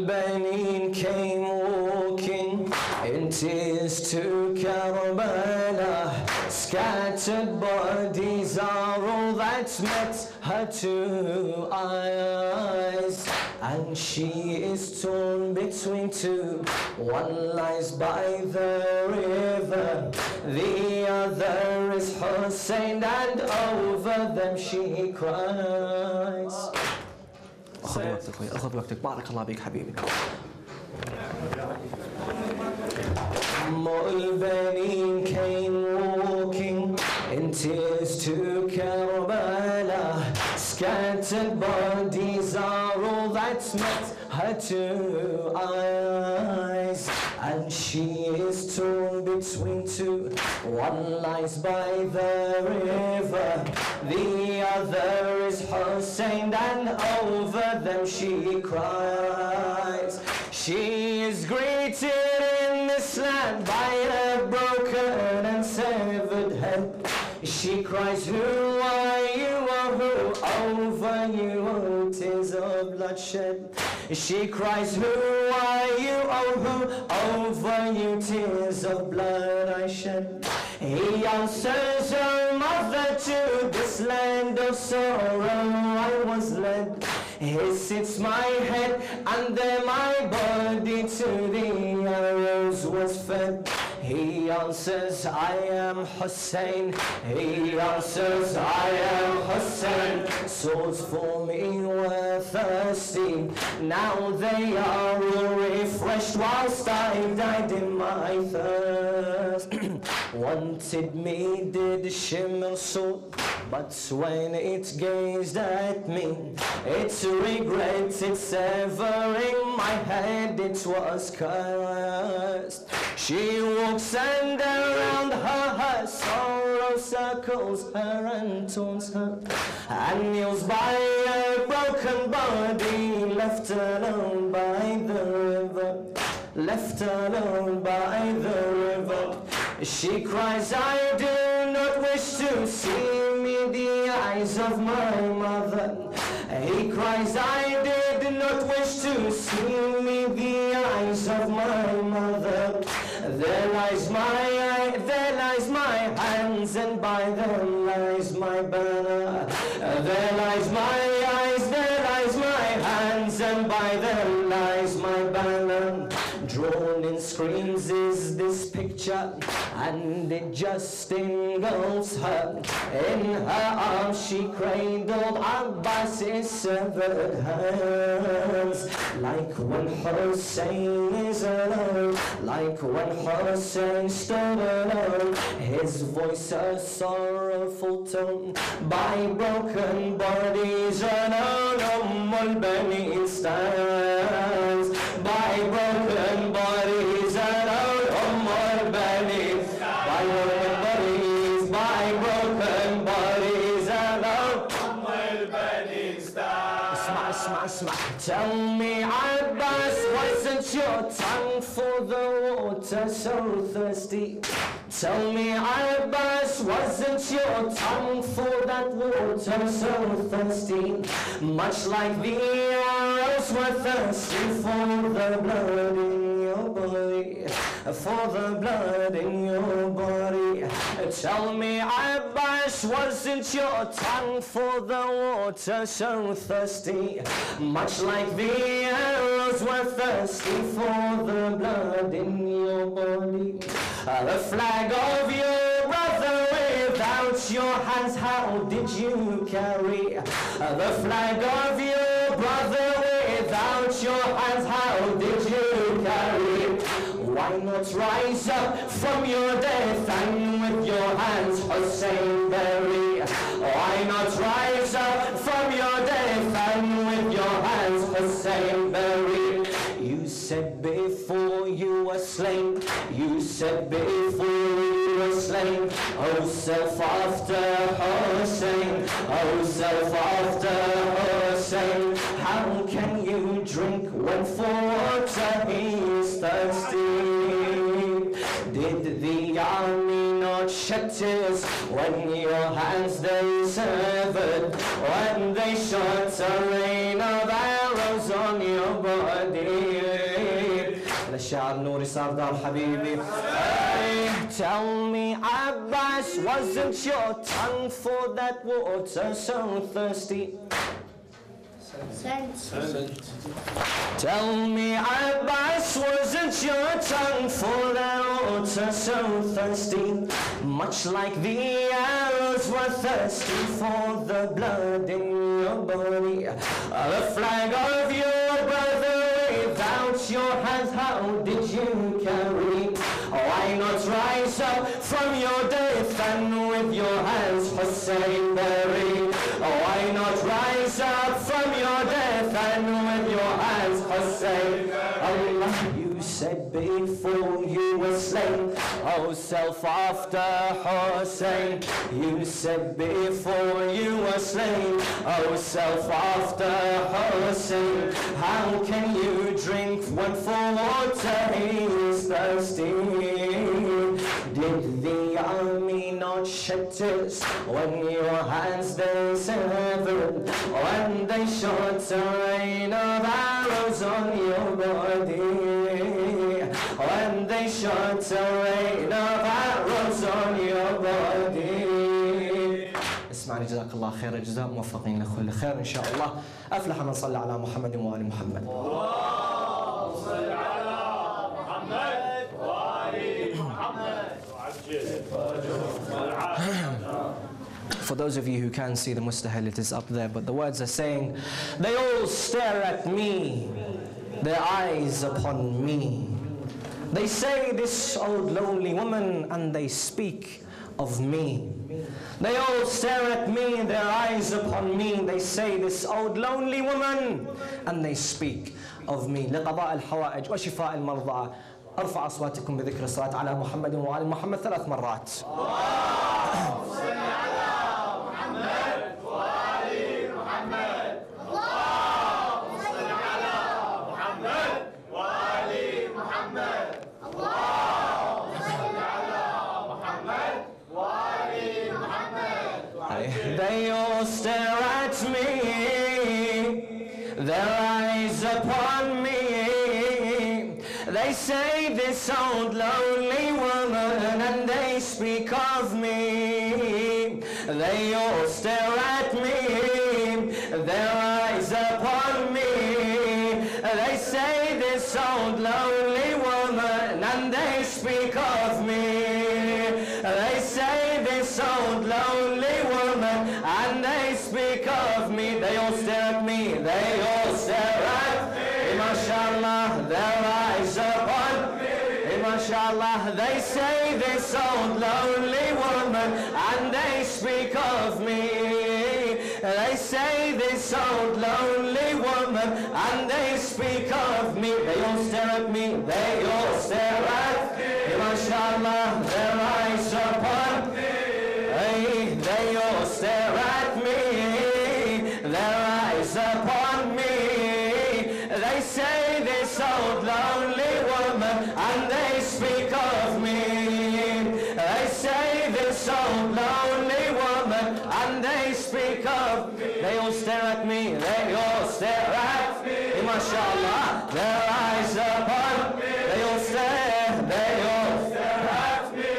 Al-Banin came walking in tears to Karbala. Scattered bodies are all that met her two eyes, and she is torn between two. One lies by the river, the other is Hoseine, and over them she cries. أخذ وقتك بارك الله بك حبيبي. Al-Banin came walking in tears to Karbala. Scattered bodies are all that met her two eyes, and she is torn between two. One lies by the river, the other is Hoseine, and over them she cries. She is greeted in this land by a broken and severed head. She cries, who are you, oh who over you, oh tears of bloodshed. She cries, who are you, oh who over you, tears of blood I shed. He answers, oh mother, to this land of sorrow I was led. Here sits my head, and there my body to the arrows was fed. He answers, I am Hoseine. He answers, I am Hoseine. Swords for me were thirsty, now they are all refreshed, whilst I died in my thirst. Wanted me did shimmer sword, but when it gazed at me, it regretted severing my head, it was cursed. She walks and around her sorrow circles her and taunts her, and kneels by a broken body, left alone by the river, left alone by the river. She cries, I do not wish to see me the eyes of my mother. He cries, I did not wish to see me the eyes of my mother. There lies my hands, and by them lies my banner. There lies my eyes, there lies my hands, and by them lies my banner. Drawn in screams is this picture, and it just engulfs her. In her arms she cradled Abbas's severed hands. Like when Hoseine is alone, like when Hoseine stood alone, his voice a sorrowful tone, by broken bodies alone. Al-Banin stands, by broken bodies alone. Al-Banin, by broken bodies, by broken bodies alone. Al-Banin stands. Tell me, Abbas, wasn't your tongue for the water so thirsty? Tell me, Abbas, wasn't your tongue for that water so thirsty? Much like the arrows were thirsty for the blood in your body, for the blood in your body. Tell me, Abbas, wasn't your tongue for the water so thirsty? Much like the arrows were thirsty for the blood in your body. The flag of your brother without your hands, how did you carry? The flag of your brother without your hands, how did you carry? Why not rise up from your death and with your hands Hoseine bury? Why not rise up from your death and with your hands Hoseine bury? You said before you were slain, you said before you were slain, oh self after Hoseine, oh self after Hoseine. How can you drink when for water he is thirsty? Did the army not shed tears when your hands they severed, when they shot a rain of arrows on your body? الشاعر نوري سردار حبيبي. Hey, tell me, Abbas, wasn't your tongue for that water so thirsty? Tell me, Abbas, wasn't your tongue for that water so thirsty? Much like the arrows were thirsty for the blood in your body. The flag of your brother without your hands, how did you carry? Why not rise up from your death and with your hands Hussein bury? Why not rise up from your death and with your hands Hussein? Allah, you said before you were slain, oh self after Hussein. You said before you were slain, oh self after Hussein. How can you drink when for water he is thirsty? Did the army not shed tears when your hands they severed, when they shot a rain of arrows on your body, when they shot a rain of arrows on your body? اسمعني جزاك الله خير الجزاء، موفقين لكل خير إن شاء الله. أفلح من صلى على محمد وآل محمد. For those of you who can see the mustahil, it is up there, but the words are saying, they all stare at me, their eyes upon me. They say this old lonely woman, and they speak of me. They all stare at me, their eyes upon me. They say this old lonely woman, and they speak of me. لقضاء الحوائج وشفاء المرضى ارفع أصواتكم بذكر الصلاة على محمد وآل محمد 3 مرات. They all stare at me, their eyes upon me. They say this old lonely woman, and they speak of me. They all stare at me, their eyes upon me. They say this old lonely woman, and they speak of me. They say this old lonely woman, and they speak of me. They all stare at me, they all stare at me. MashaAllah, their eyes upon me. MashaAllah, they say this old lonely woman, and they speak of me. They say this old lonely woman, and they speak of me. They all stare at me, they all stare at me. MashaAllah, their eyes upon me. They all stare at me, their eyes upon me. They say this old lonely woman, and they speak of me. They say this old lonely woman, and they speak of me. They all stare at me, they all stare at me. MashaAllah, their eyes upon me. They all stare, they all stare at me.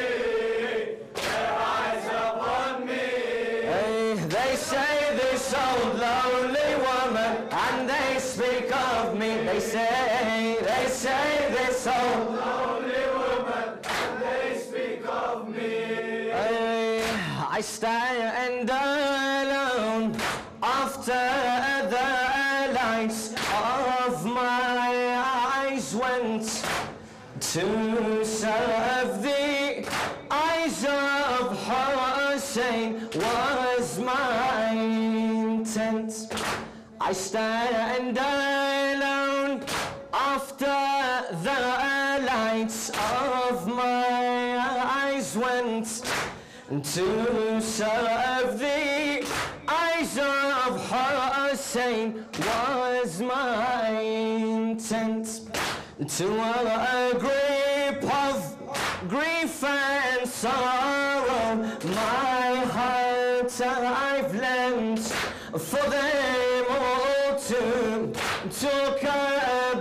Their eyes upon me. They say this old lonely woman, and they speak of me. They say this old lonely woman, and they speak of me. I stand alone after the lights of my eyes went to serve the eyes of Hussein was my intent. I stand alone after the lights of my eyes went to serve the eyes of Hussein was my intent. To a grip of grief and sorrow, my heart I've lent for them all to talk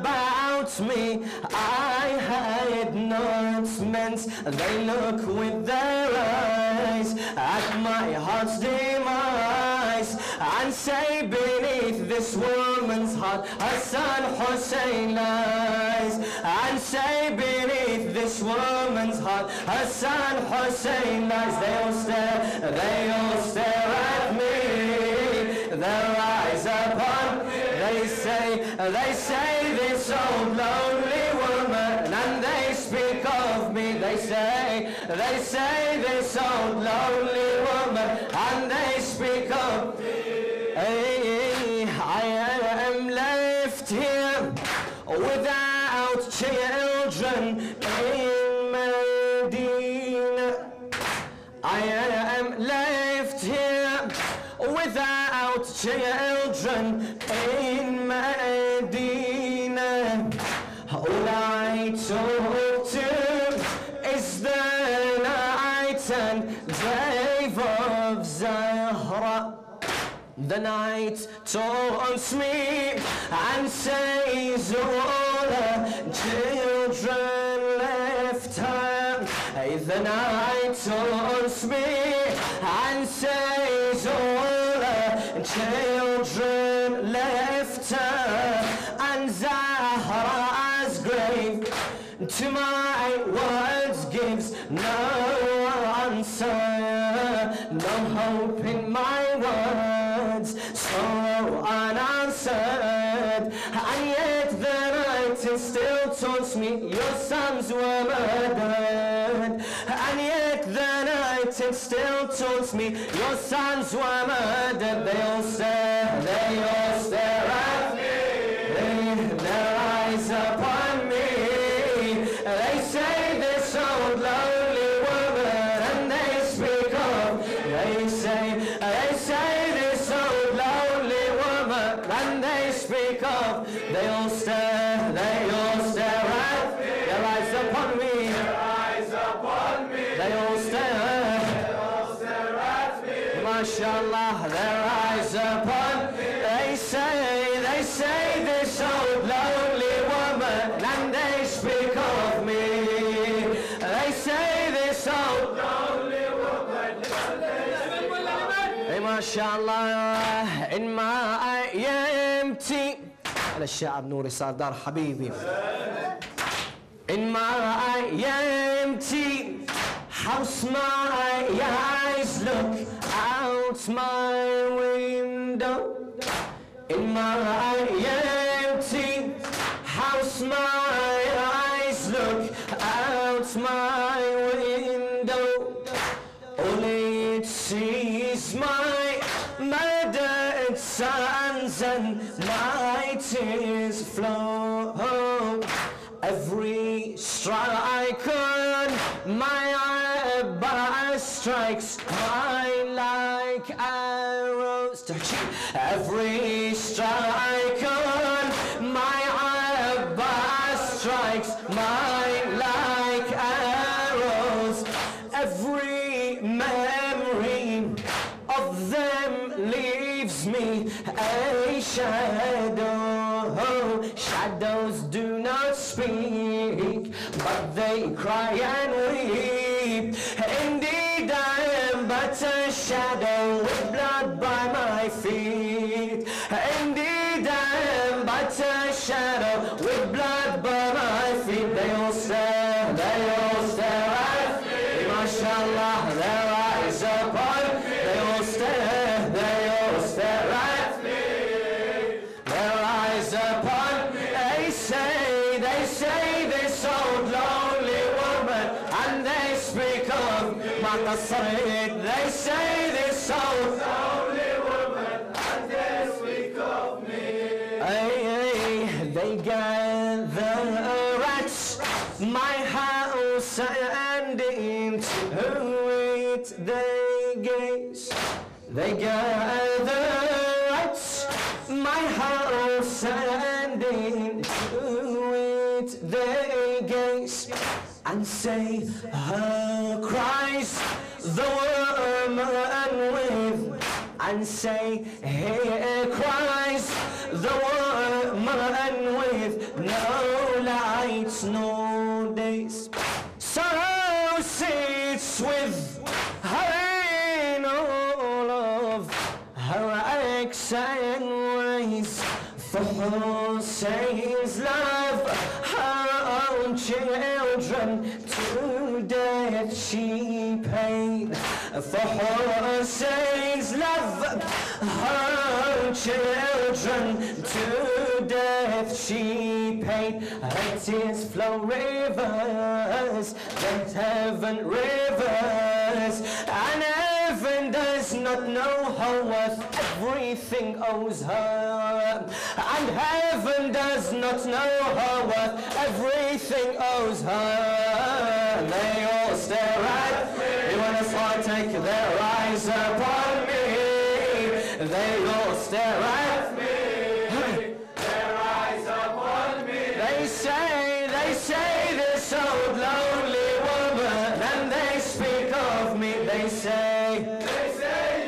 about taunts me. I had not meant. They look with their eyes at my heart's demise and say beneath this woman's heart her son Hoseine lies. And say beneath this woman's heart her son Hoseine lies. They all stare at me, their eyes upon me. They say this old lonely woman, and they speak of me. They say this old lonely woman, and they speak of me. I am left here without children in Medina. I am left here without children in Medina. All I talk to is the night and day of Zahra. The night taunts me and says all her children left her. The night taunts me and says all her children left her. And Zahra's grave to my words gives no answer, no hope in my words, so unanswered. And yet the night still taunts me, your sons were murdered. And yet the night still taunts me, your sons were murdered. They all stare at me, their eyes upon me. They say this old lonely woman, and they speak of. They say this old lonely woman, and they speak of. They all stare at me, their eyes upon me. They all stare at me. MashaAllah, their eyes upon me. They say this old lonely woman, and they speak of me. They say this old lonely woman, hey, MashaAllah, in my empty على الشعب نوري صار دار حبيبي. In my empty house, my eyes look out my window. In my empty house, my eyes look out my window. All it sees my murdered sons and my tears flow. Every strike on my bar strikes mine like arrows. Every strike on my bar strikes mine like arrows. Every memory of them leaves me a shadow. Shadows do not speak, but they cry and weep. Indeed, I am but a shadow with blood by my feet. Indeed, I am but a shadow with blood by my feet. They all stare at me. MashaAllah, their eyes upon me. They all stare at me. Their eyes upon me. They say this old lonely woman, and they speak of my qasrid. They say this old lonely woman, and they speak of me. They gather at my house and into it they gaze. They gather at my house and into it they gaze, and say her cries the woman with, and say here cries the woman with no light. nights nor days. Sorrow sits with her in all of her aches and ways. For Hossein's love, her own children to death she paid. For Hossein's love, her own children to death she paid. Her tears flow rivers, that heaven rivers, and heaven does not know her worth. Everything owes her, and heaven does not know her worth. Everything owes her. They all stare at me when I start taking their eyes upon me. They all stare at me, their eyes upon me. They say this old lonely woman, and they speak of me. They say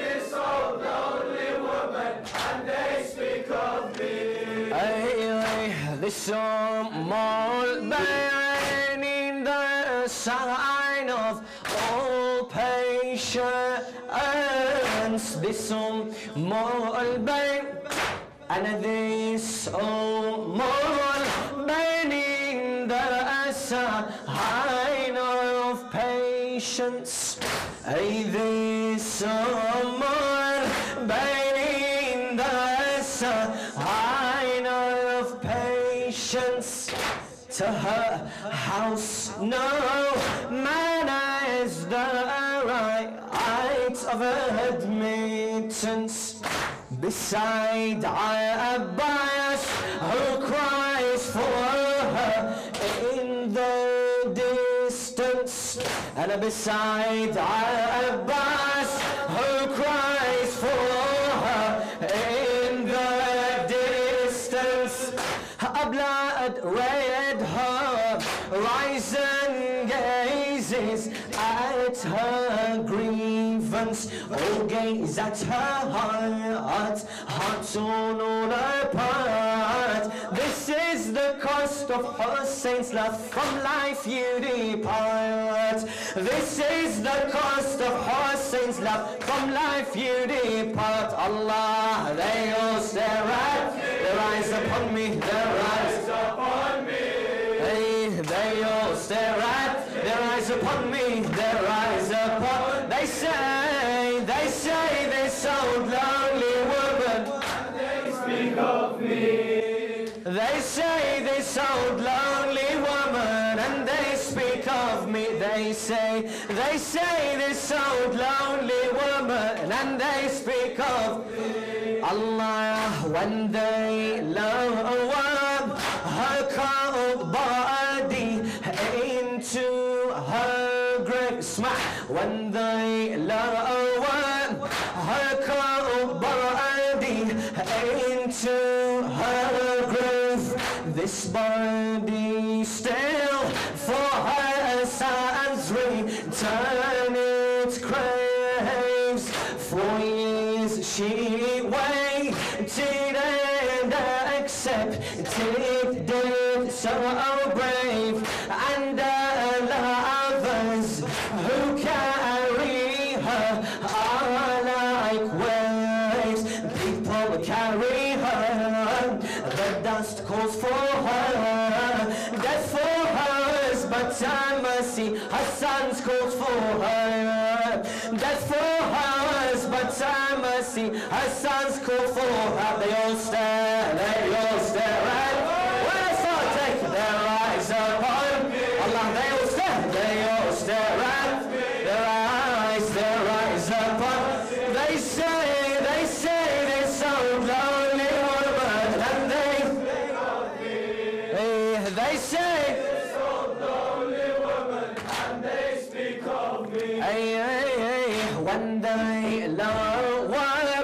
this old lonely woman, and they speak of me. This AlBanin, the sign of all patience. This AlBanin, and this AlBanin, the sign of patience. This AlBanin, the sign of patience. To her house no man has the right of admittance. Beside Abbas, who cries for her in the distance. And beside Abbas, who cries for her in the distance. Her blood red heart rising gazes at her grievance. Oh, gaze at her heart, heart torn all apart. This is the cost of Hossein's love, from life you depart. This is the cost of Hossein's love, from life you depart. Allah, they all stare at, their eyes upon me, their eyes upon me. They all stare at, their eyes upon me, their eyes upon. They say this old lonely woman, and they speak of me. They say this old lonely woman, and they speak of me. They say this old lonely woman, and they speak of me. Allah, when they lower her cold body into her grave, when they lower her cold body into her grave, this body still for her sons return its craves. 4 years she waited and accepted death so brave, and lovers who carry her are like waves. People carry her, the dust calls for her, death for hers, but mercy, her sons calls for her. Death for hers, but mercy, her sons call for her. They all stare at, when I start taking their eyes upon Allah, they all stare at, their eyes upon. They say this old lonely woman, and they say this old lonely woman, and they speak of me. When they lower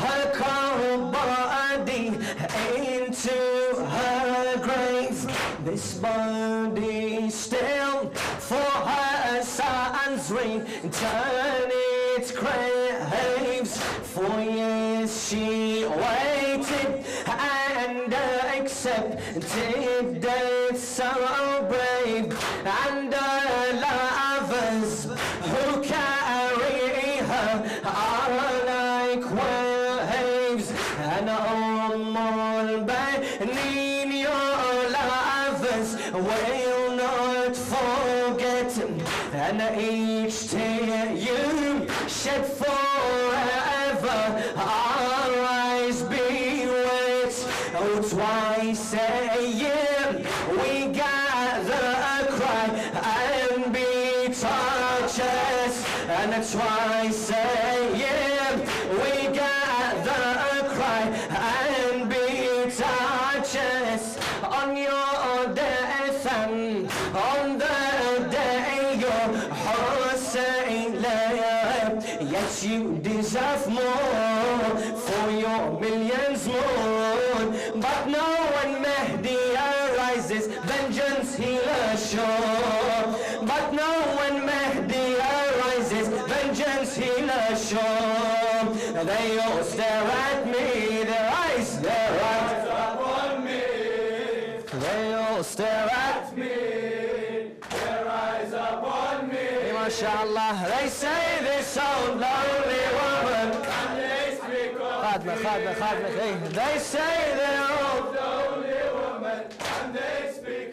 her cold body into her grave, this body still for her sons return its craves. 4 years she waited and accepted death so brave, and her lovers who carry her are like waves. And AlBanin, your lovers will not forget, and each tear you shed forever our eyes be wet. Oh, twice a year we gather, cry and beat our chests, and twice a year we gather, cry and beat our chests on your death and on the day your Hoseine lay. Yet you deserve more for your millions more. But no one Mahdi arises, vengeance he'll assure. But no one Mahdi arises, vengeance he'll assure. They all stare at me, their eyes, their eyes upon me. They all stare at me, their eyes upon me. MashaAllah, they say this old lonely woman, and they speak of me. They say they're old lonely woman, and they speak